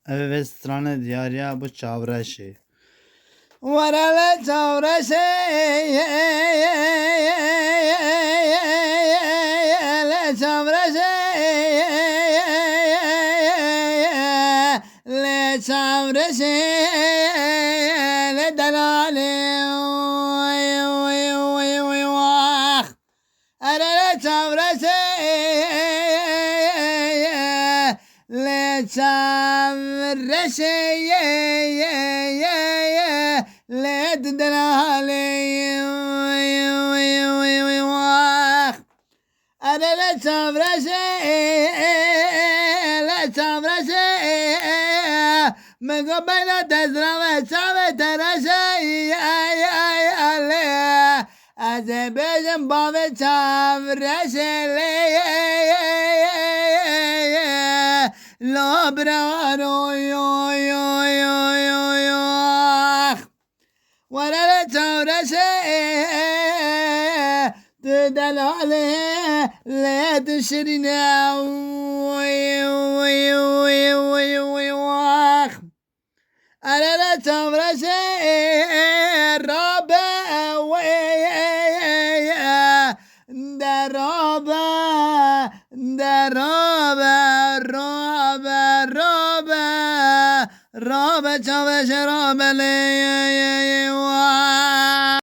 ve strane diyarya bu çavreşi. Varale çavreşi le çavreşi le çavreşi le delali vah arale çavreşi le çavreşi le delali vah arale çavreşi le çavreşi مگو بین تزرم چاو ترشی از بیشم باو چاو رشی لابرانو ورل چاو رشی تدلاله لید شرینه أنا تمرشي الرابع رابع